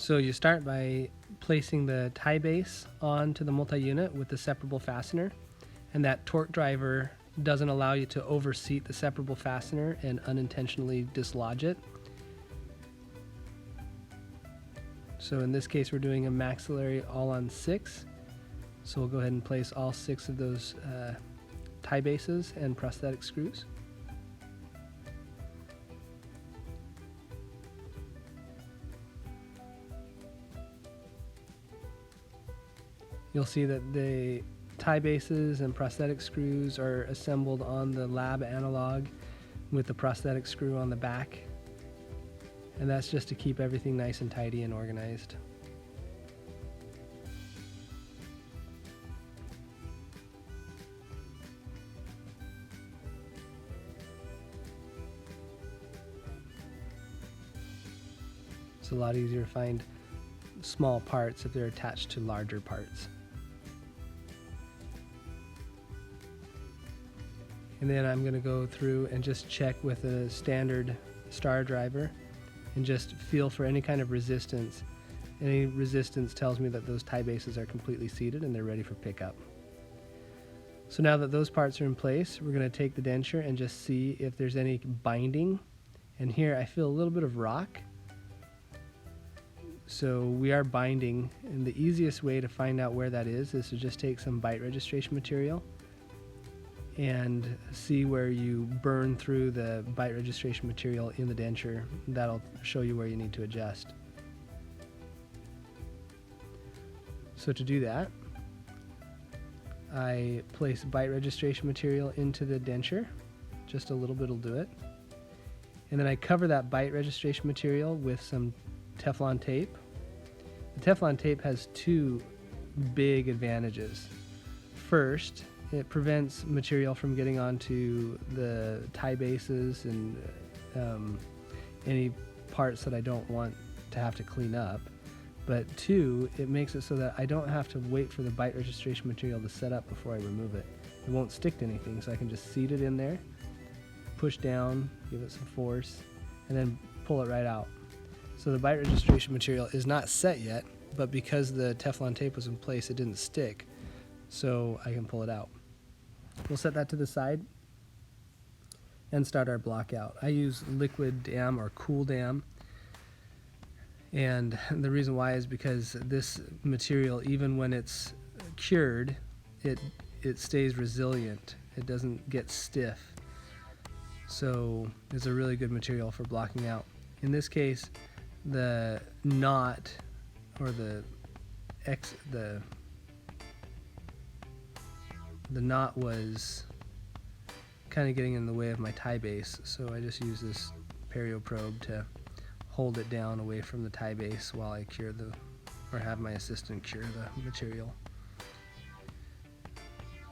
So you start by placing the tie base onto the multi-unit with the separable fastener, and that torque driver doesn't allow you to overseat the separable fastener and unintentionally dislodge it. So in this case we're doing a maxillary all on 6, so we'll go ahead and place all 6 of those tie bases and prosthetic screws. You'll see that the tie bases and prosthetic screws are assembled on the lab analog with the prosthetic screw on the back, and that's just to keep everything nice and tidy and organized. It's a lot easier to find small parts if they're attached to larger parts. And then I'm going to go through and just check with a standard star driver and just feel for any kind of resistance. Any resistance tells me that those tie bases are completely seated and they're ready for pickup. So now that those parts are in place, we're going to take the denture and just see if there's any binding. And here I feel a little bit of rock. So we are binding, and the easiest way to find out where that is to just take some bite registration material and see where you burn through the bite registration material in the denture. That'll show you where you need to adjust. So to do that, I place bite registration material into the denture. Just a little bit will do it. And then I cover that bite registration material with some Teflon tape. The Teflon tape has 2 big advantages. First, it prevents material from getting onto the tie bases and any parts that I don't want to have to clean up. But 2, it makes it so that I don't have to wait for the bite registration material to set up before I remove it. It won't stick to anything, so I can just seat it in there, push down, give it some force, and then pull it right out. So the bite registration material is not set yet, but because the Teflon tape was in place, it didn't stick, so I can pull it out. We'll set that to the side and start our blockout. I use liquid dam or cool dam, and the reason why is because this material, even when it's cured, it stays resilient. It doesn't get stiff, so it's a really good material for blocking out. In this case, the knot or the knot was kind of getting in the way of my tie base, so I just use this perio probe to hold it down away from the tie base while I cure or have my assistant cure the material.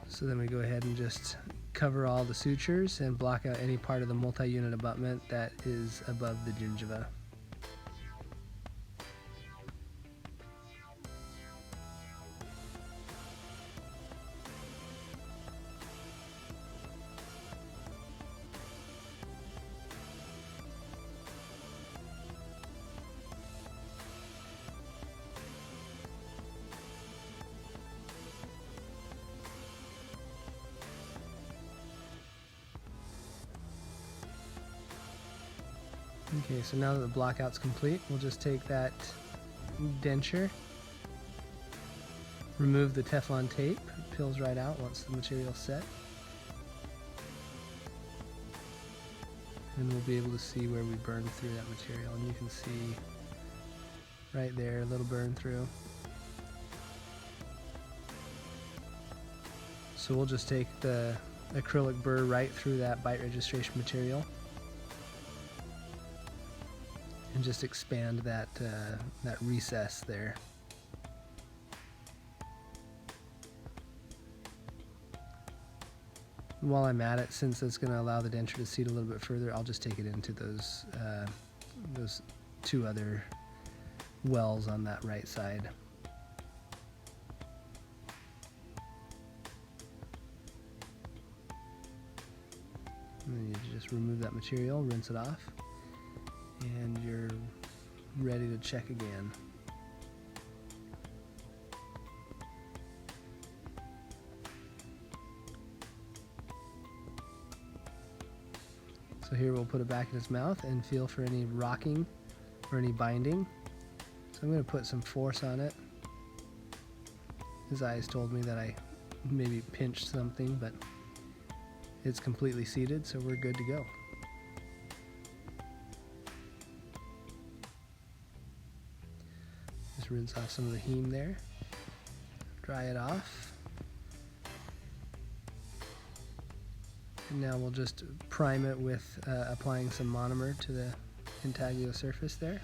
So then we go ahead and just cover all the sutures and block out any part of the multi-unit abutment that is above the gingiva. Okay, so now that the blockout's complete, we'll just take that denture, remove the Teflon tape, it peels right out once the material's set, and we'll be able to see where we burned through that material, and you can see right there a little burn through. So we'll just take the acrylic burr right through that bite registration material and just expand that recess there. And while I'm at it, since it's going to allow the denture to seat a little bit further, I'll just take it into those 2 other wells on that right side. And then you just remove that material, rinse it off, and you're ready to check again. So here we'll put it back in his mouth and feel for any rocking or any binding. So I'm going to put some force on it. His eyes told me that I maybe pinched something, but it's completely seated, so we're good to go. Just rinse off some of the heme there. Dry it off. And now we'll just prime it with applying some monomer to the intaglio surface there.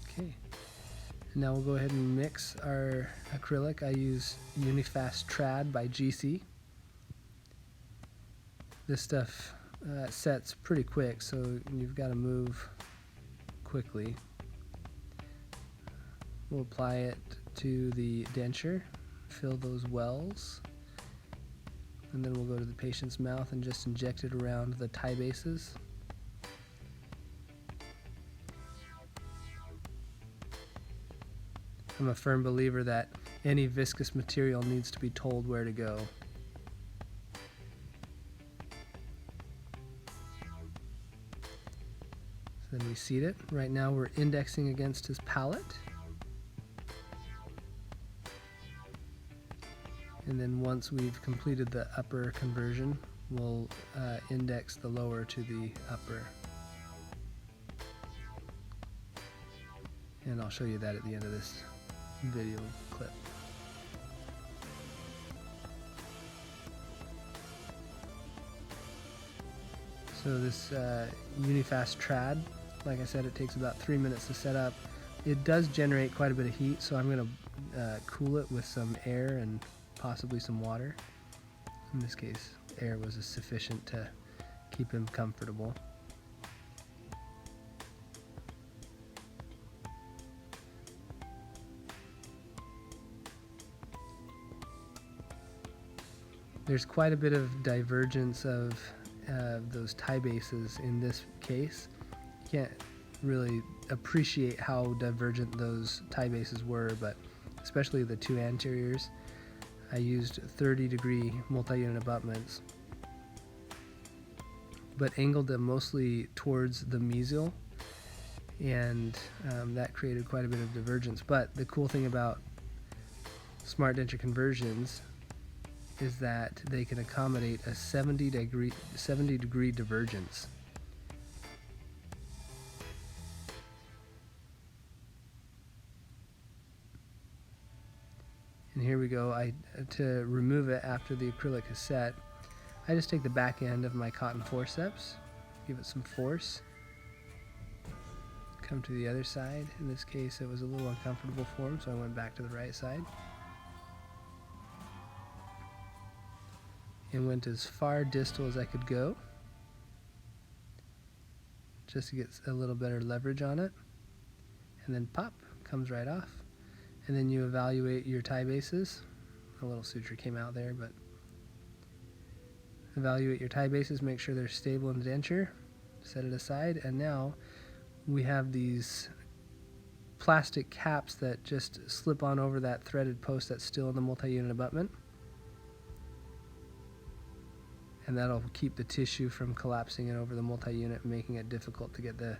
Okay. And now we'll go ahead and mix our acrylic. I use Unifast Trad by GC. This stuff sets pretty quick, so you've got to move quickly. We'll apply it to the denture, fill those wells, and then we'll go to the patient's mouth and just inject it around the tie bases. I'm a firm believer that any viscous material needs to be told where to go. So then we seat it. Right now we're indexing against his palate. And then once we've completed the upper conversion, we'll index the lower to the upper. And I'll show you that at the end of this video clip. So this Unifast Trad, like I said, it takes about 3 minutes to set up. It does generate quite a bit of heat, so I'm going to cool it with some air and possibly some water. In this case, air was sufficient to keep him comfortable. There's quite a bit of divergence of those tie bases in this case. You can't really appreciate how divergent those tie bases were, but especially the two anteriors. I used 30-degree multi-unit abutments, but angled them mostly towards the mesial, and that created quite a bit of divergence. But the cool thing about smart denture conversions is that they can accommodate a 70-degree divergence. And here we go. To remove it after the acrylic is set, I just take the back end of my cotton forceps, give it some force, come to the other side. In this case, it was a little uncomfortable for him, so I went back to the right side. And went as far distal as I could go, just to get a little better leverage on it. And then pop, comes right off. And then you evaluate your tie bases. A little suture came out there, but evaluate your tie bases, make sure they're stable in the denture, set it aside, and now we have these plastic caps that just slip on over that threaded post that's still in the multi-unit abutment. And that'll keep the tissue from collapsing in over the multi-unit, making it difficult to get the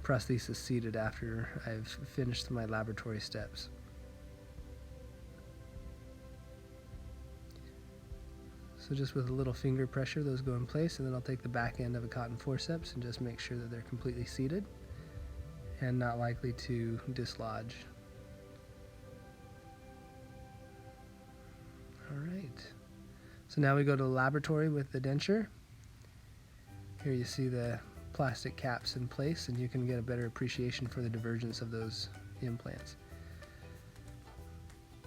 prosthesis seated after I've finished my laboratory steps. So just with a little finger pressure, those go in place, and then I'll take the back end of a cotton forceps and just make sure that they're completely seated and not likely to dislodge. All right. So now we go to the laboratory with the denture. Here you see the plastic caps in place, and you can get a better appreciation for the divergence of those implants.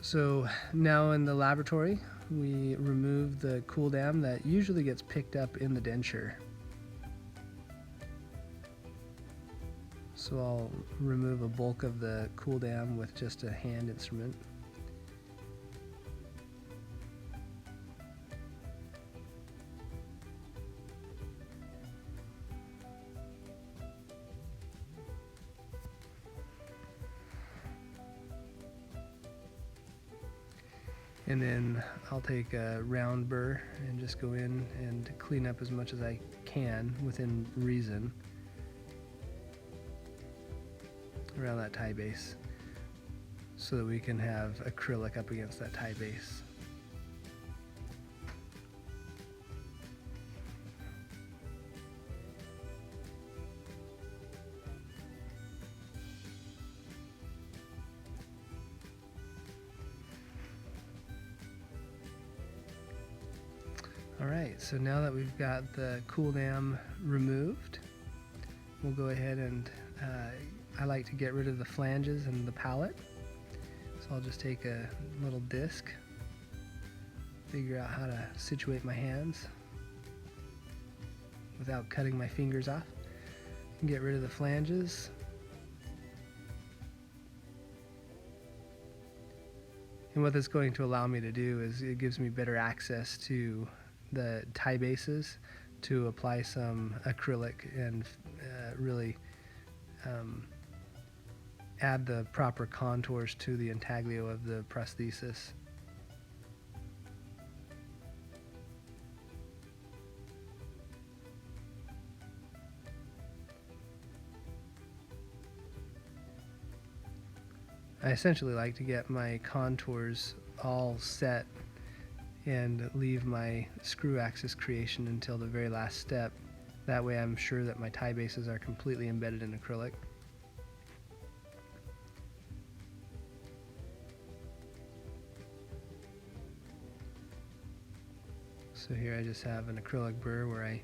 So now in the laboratory, we remove the cool dam that usually gets picked up in the denture. So I'll remove a bulk of the cool dam with just a hand instrument. And then I'll take a round burr and just go in and clean up as much as I can within reason around that tie base so that we can have acrylic up against that tie base. Alright, so now that we've got the cool dam removed, we'll go ahead and I like to get rid of the flanges and the pallet. So I'll just take a little disc, figure out how to situate my hands without cutting my fingers off, and get rid of the flanges. And what that's going to allow me to do is it gives me better access to the tie bases to apply some acrylic and really add the proper contours to the intaglio of the prosthesis. I essentially like to get my contours all set and leave my screw axis creation until the very last step. That way I'm sure that my tie bases are completely embedded in acrylic. So here I just have an acrylic burr where I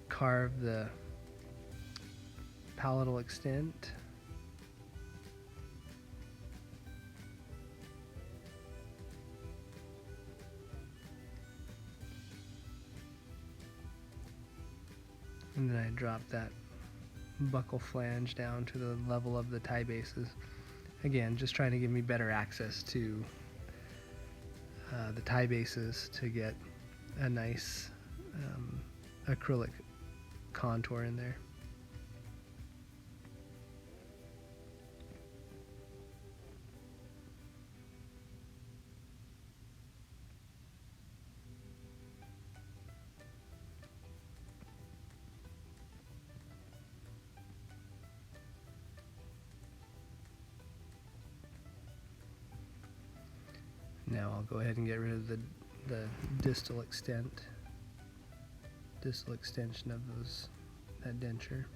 carve the palatal extent. And then I drop that buckle flange down to the level of the tie bases. Again, just trying to give me better access to the tie bases to get a nice acrylic contour in there. Now I'll go ahead and get rid of the distal extension of that denture.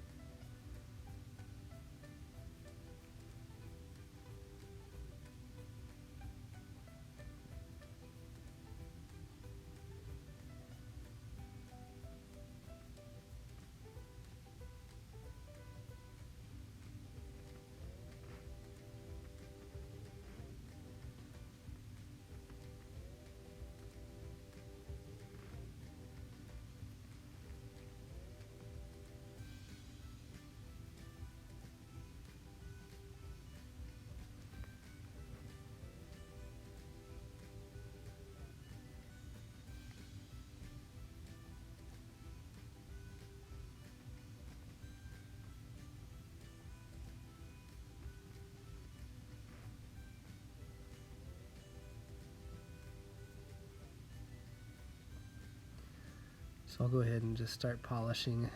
So I'll go ahead and just start polishing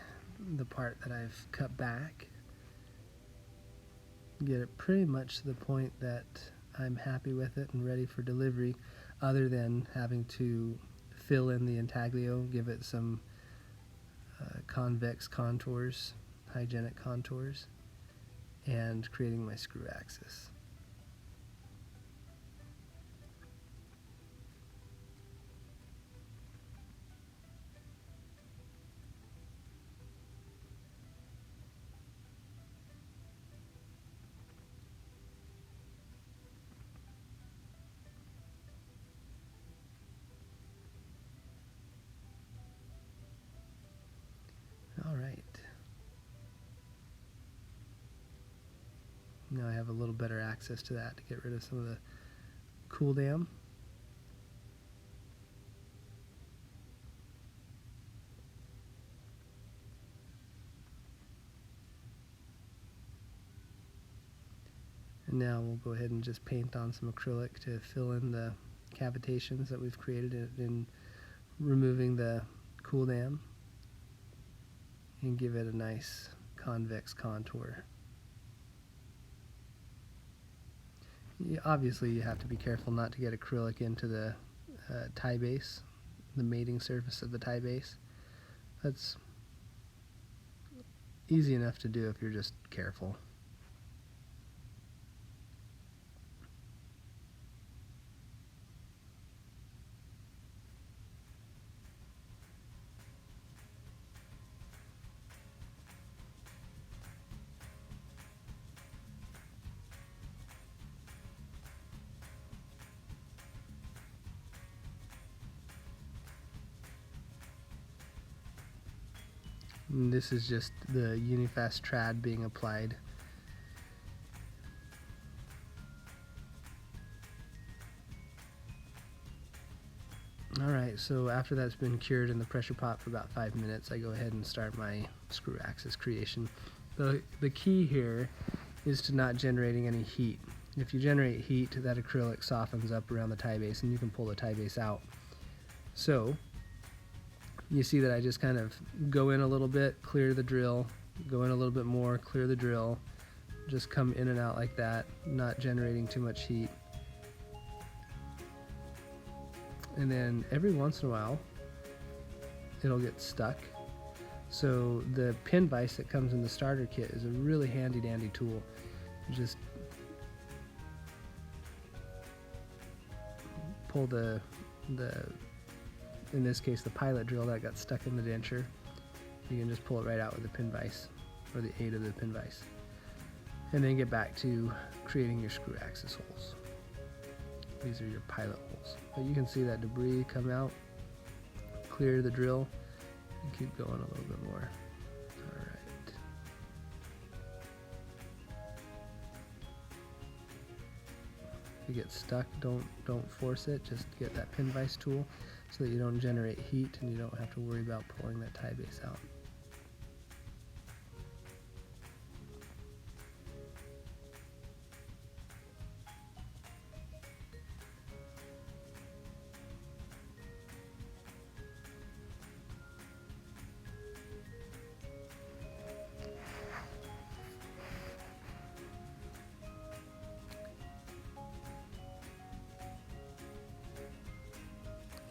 the part that I've cut back. Get it pretty much to the point that I'm happy with it and ready for delivery, other than having to fill in the intaglio, give it some convex contours, hygienic contours, and creating my screw axis. All right. Now I have a little better access to that to get rid of some of the cool dam. And Now we'll go ahead and just paint on some acrylic to fill in the cavitations that we've created in removing the cool dam and give it a nice convex contour. Obviously you have to be careful not to get acrylic into the tie base, the mating surface of the tie base. That's easy enough to do if you're just careful. And this is just the Unifast trad being applied. Alright, so after that's been cured in the pressure pot for about 5 minutes, I go ahead and start my screw axis creation. The key here is to not generating any heat. If you generate heat, that acrylic softens up around the tie base and you can pull the tie base out. So you see that I just kind of go in a little bit, clear the drill, go in a little bit more, clear the drill, just come in and out like that, not generating too much heat. And then every once in a while it'll get stuck. So the pin vise that comes in the starter kit is a really handy dandy tool. You just pull the in this case the pilot drill that got stuck in the denture. You can just pull it right out with the pin vise, or the aid of the pin vise, and then get back to creating your screw axis holes. These are your pilot holes. But you can see that debris come out, clear the drill, and keep going a little bit more. Alright. If you get stuck, don't force it, just get that pin vise tool so that you don't generate heat and you don't have to worry about pulling that tie base out.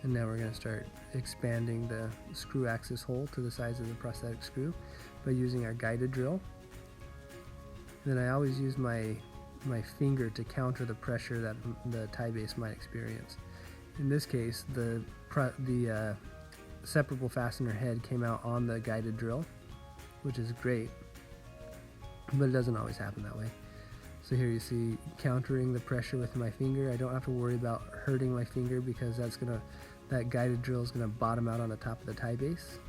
And now we're going to start expanding the screw axis hole to the size of the prosthetic screw by using our guided drill. And then I always use my finger to counter the pressure that the tie base might experience. In this case, the separable fastener head came out on the guided drill, which is great, but it doesn't always happen that way. So here you see countering the pressure with my finger. I don't have to worry about hurting my finger because that guided drill is going to bottom out on the top of the tie base.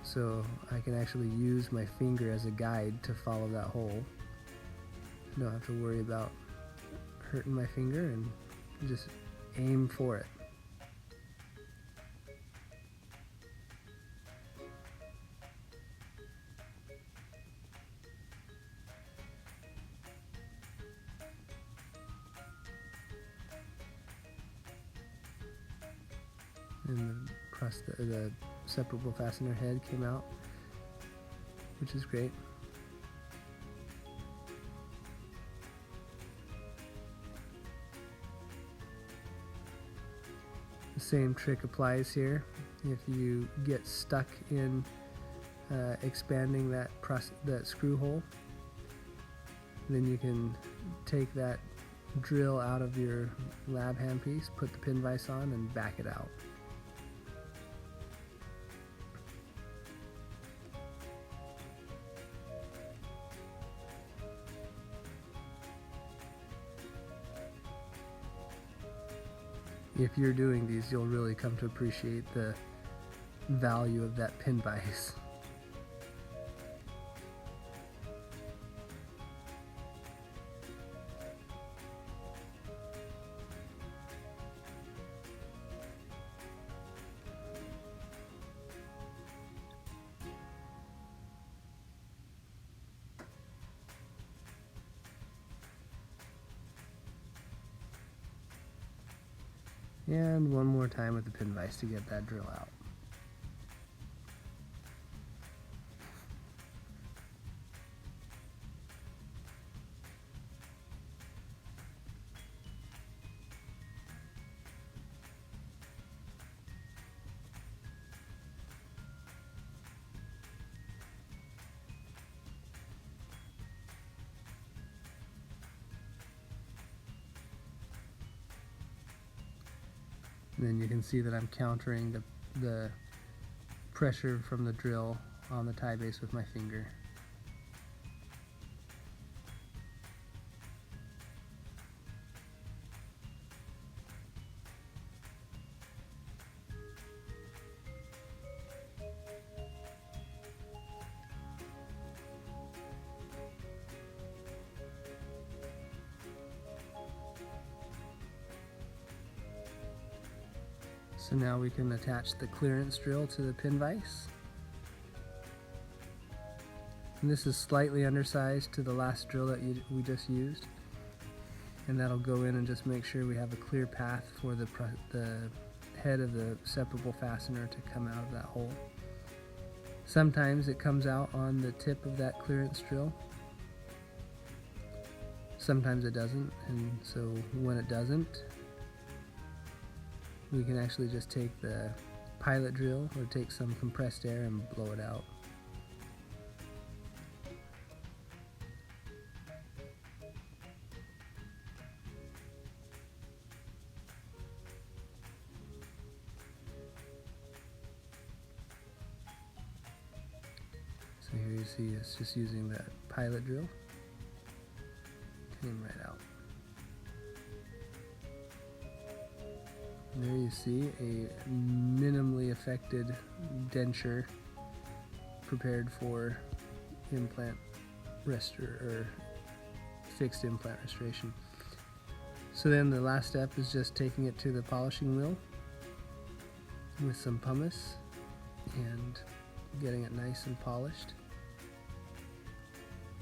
So I can actually use my finger as a guide to follow that hole. I don't have to worry about hurting my finger and just aim for it. And the separable fastener head came out, which is great. The same trick applies here. If you get stuck in expanding that screw hole, then you can take that drill out of your lab handpiece, put the pin vise on, and back it out. If you're doing these, you'll really come to appreciate the value of that pin vise. And one more time with the pin vise to get that drill out. And then you can see that I'm countering the pressure from the drill on the tie base with my finger. So now we can attach the clearance drill to the pin vise. And this is slightly undersized to the last drill that we just used. And that'll go in and just make sure we have a clear path for the head of the separable fastener to come out of that hole. Sometimes it comes out on the tip of that clearance drill. Sometimes it doesn't, and so when it doesn't, we can actually just take the pilot drill or take some compressed air and blow it out. So here you see it's just using that pilot drill. Came right out. And there you see a minimally affected denture prepared for implant or fixed implant restoration. So then the last step is just taking it to the polishing wheel with some pumice and getting it nice and polished,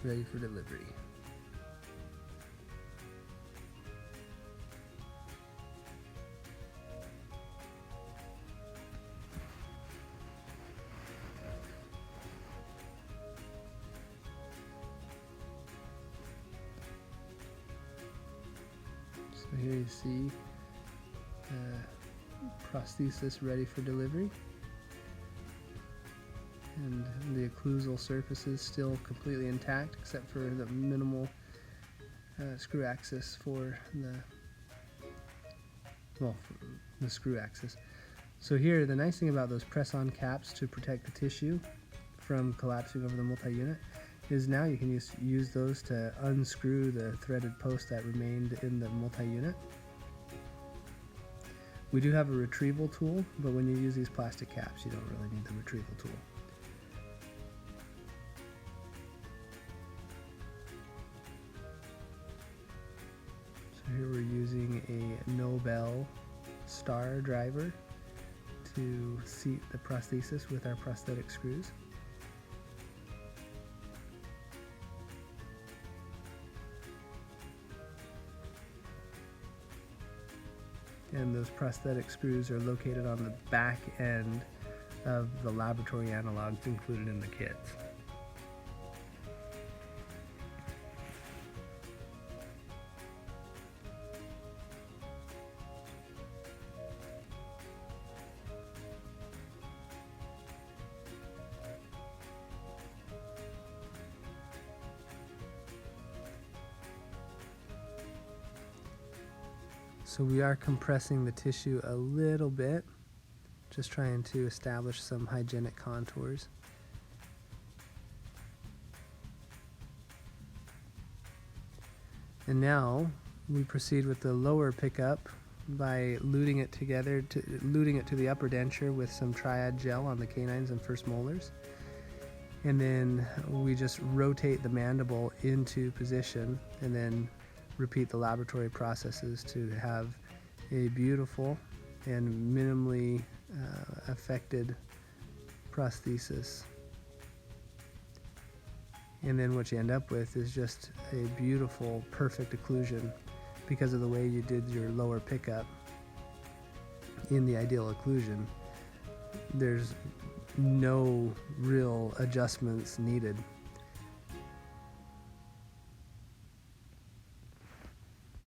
ready for delivery. So here you see prosthesis ready for delivery, and the occlusal surface is still completely intact except for the minimal screw axis for the screw axis. So here, the nice thing about those press-on caps to protect the tissue from collapsing over the multi-unit is now you can use those to unscrew the threaded post that remained in the multi-unit. We do have a retrieval tool, but when you use these plastic caps, you don't really need the retrieval tool. So here we're using a no-bell star driver to seat the prosthesis with our prosthetic screws. And those prosthetic screws are located on the back end of the laboratory analogs included in the kits. So we are compressing the tissue a little bit, just trying to establish some hygienic contours. And now we proceed with the lower pickup by luting it to the upper denture with some triad gel on the canines and first molars. And then we just rotate the mandible into position and then repeat the laboratory processes to have a beautiful and minimally affected prosthesis. And then what you end up with is just a beautiful, perfect occlusion because of the way you did your lower pickup. in the ideal occlusion, there's no real adjustments needed.